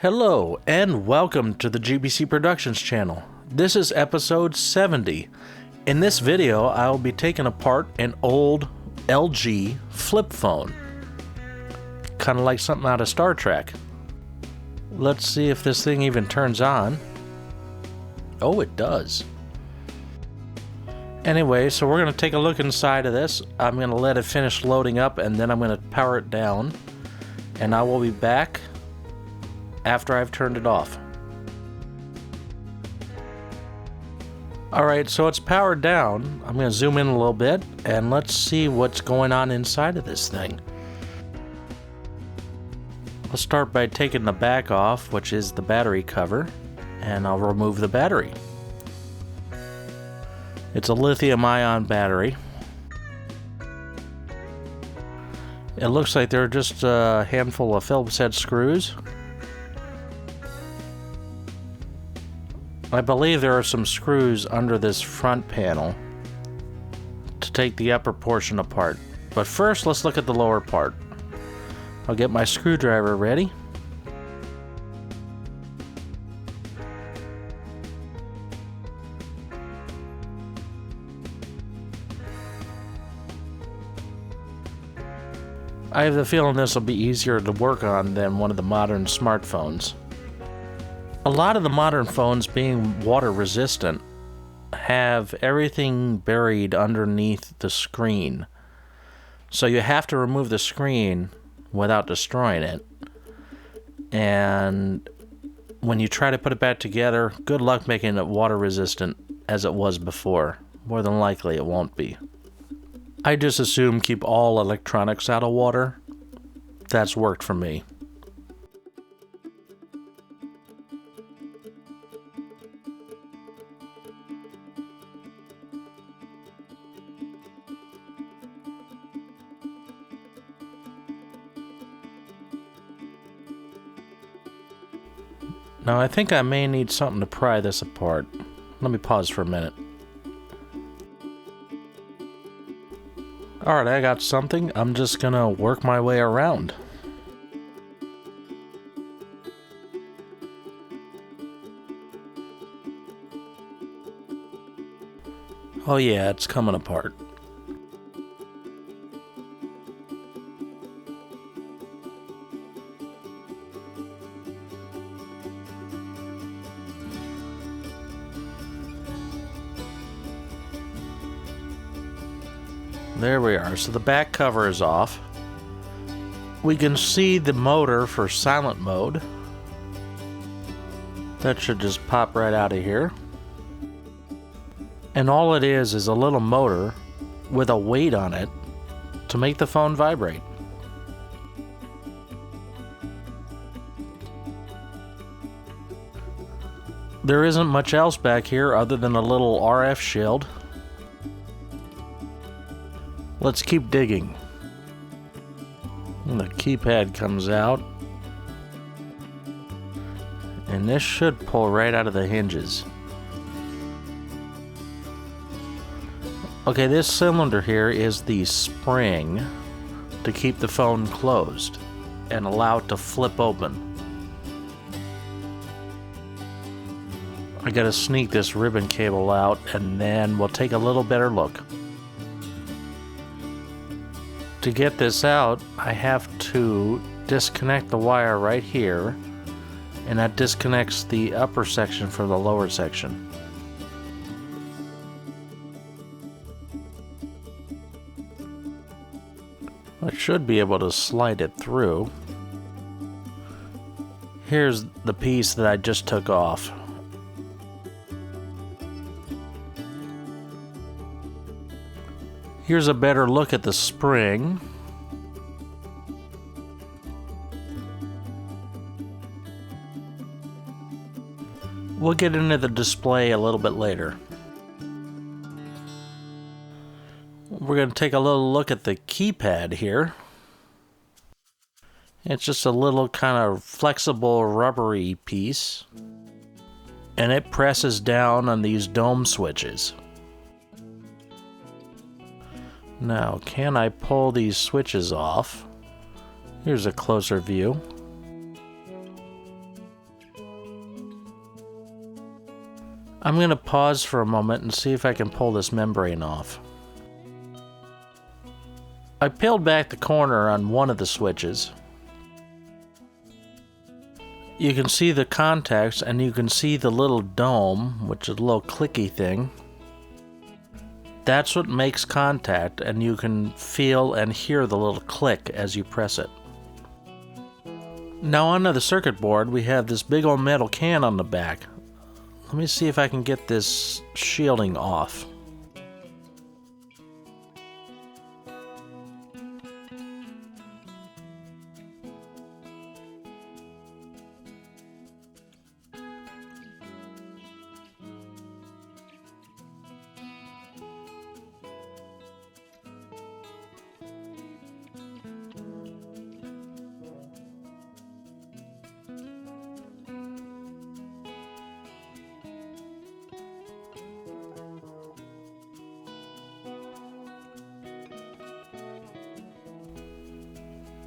Hello and welcome to the GBC Productions channel. This is episode 70. In this video, I'll be taking apart an old LG flip phone. Kind of like something out of Star Trek. Let's see if this thing even turns on. Oh, it does. Anyway, so we're going to take a look inside of this. I'm going to let it finish loading up and then I'm going to power it down. And I will be back after I've turned it off. Alright, so it's powered down. I'm going to zoom in a little bit and let's see what's going on inside of this thing. I'll start by taking the back off, which is the battery cover, and I'll remove the battery. It's a lithium-ion battery. It looks like there are just a handful of Phillips head screws. I believe there are some screws under this front panel to take the upper portion apart. But first, let's look at the lower part. I'll get my screwdriver ready. I have the feeling this will be easier to work on than one of the modern smartphones. A lot of the modern phones, being water resistant, have everything buried underneath the screen. So you have to remove the screen without destroying it. And when you try to put it back together, good luck making it water resistant as it was before. More than likely it won't be. I just assume keep all electronics out of water. That's worked for me. Now I think I may need something to pry this apart. Let me pause for a minute. Alright, I got something. I'm just gonna work my way around. Oh yeah, it's coming apart. There we are. So the back cover is off. We can see the motor for silent mode. That should just pop right out of here. And all it is a little motor with a weight on it to make the phone vibrate. There isn't much else back here other than a little RF shield. Let's keep digging. And the keypad comes out. And this should pull right out of the hinges. Okay, this cylinder here is the spring to keep the phone closed and allow it to flip open. I gotta sneak this ribbon cable out and then we'll take a little better look. To get this out, I have to disconnect the wire right here, and that disconnects the upper section from the lower section. I should be able to slide it through. Here's the piece that I just took off. Here's a better look at the spring. We'll get into the display a little bit later. We're going to take a little look at the keypad here. It's just a little kind of flexible rubbery piece. And it presses down on these dome switches. Now, can I pull these switches off? Here's a closer view. I'm going to pause for a moment and see if I can pull this membrane off. I peeled back the corner on one of the switches. You can see the contacts and you can see the little dome, which is a little clicky thing. That's what makes contact, and you can feel and hear the little click as you press it. Now onto the circuit board, we have this big old metal can on the back. Let me see if I can get this shielding off.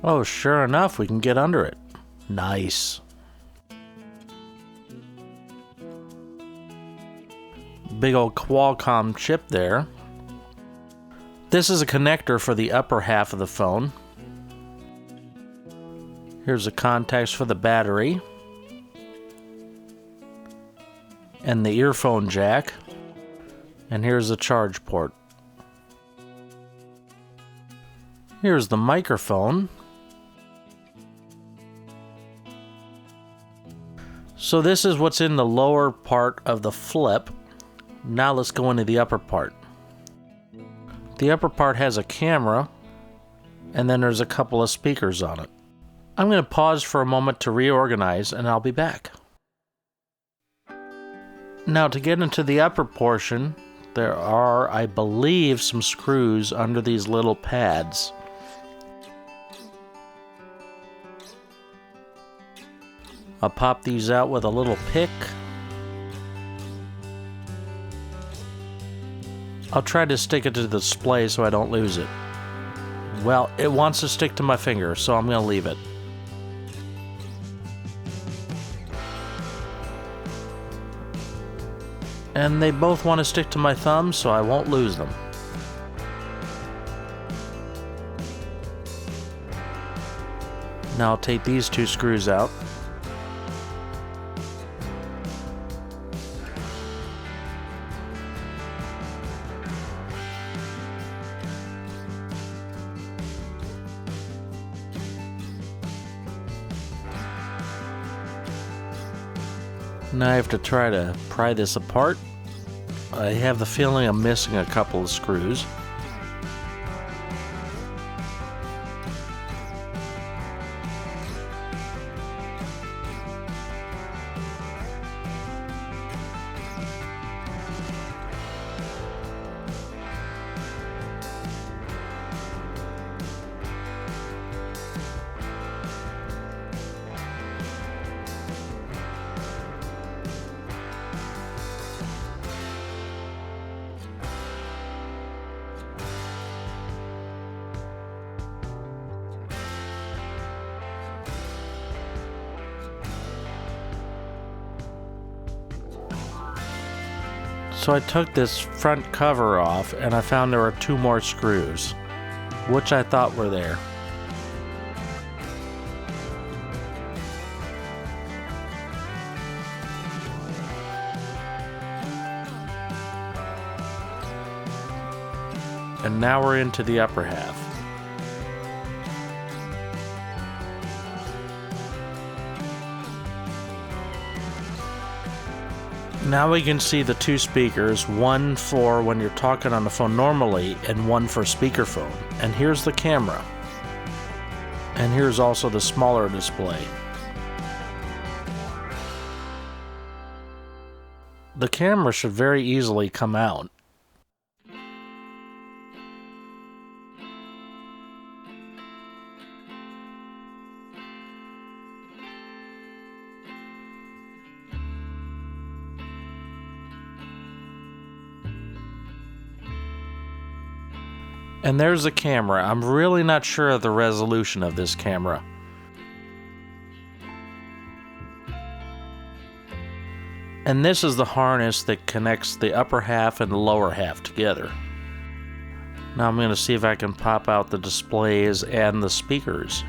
Oh, sure enough, we can get under it. Nice. Big old Qualcomm chip there. This is a connector for the upper half of the phone. Here's the contacts for the battery. And the earphone jack. And here's the charge port. Here's the microphone. So this is what's in the lower part of the flip. Now let's go into the upper part. The upper part has a camera, and then there's a couple of speakers on it. I'm going to pause for a moment to reorganize, and I'll be back. Now to get into the upper portion, there are, I believe, some screws under these little pads. I'll pop these out with a little pick. I'll try to stick it to the display so I don't lose it. Well, it wants to stick to my finger, so I'm going to leave it. And they both want to stick to my thumb, so I won't lose them. Now I'll take these two screws out. Now I have to try to pry this apart. I have the feeling I'm missing a couple of screws. So I took this front cover off and I found there were two more screws, which I thought were there. And now we're into the upper half. Now we can see the two speakers, one for when you're talking on the phone normally and one for speakerphone. And here's the camera. And here's also the smaller display. The camera should very easily come out. And there's the camera. I'm really not sure of the resolution of this camera. And this is the harness that connects the upper half and the lower half together. Now I'm going to see if I can pop out the displays and the speakers.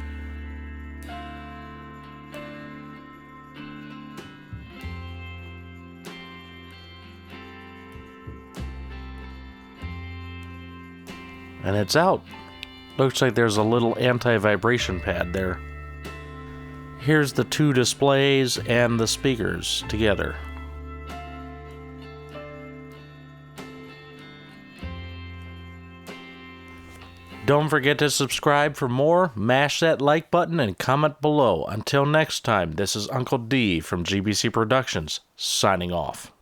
And it's out. Looks like there's a little anti-vibration pad there. Here's the two displays and the speakers together. Don't forget to subscribe for more, mash that like button, and comment below. Until next time, this is Uncle D from GBC Productions, signing off.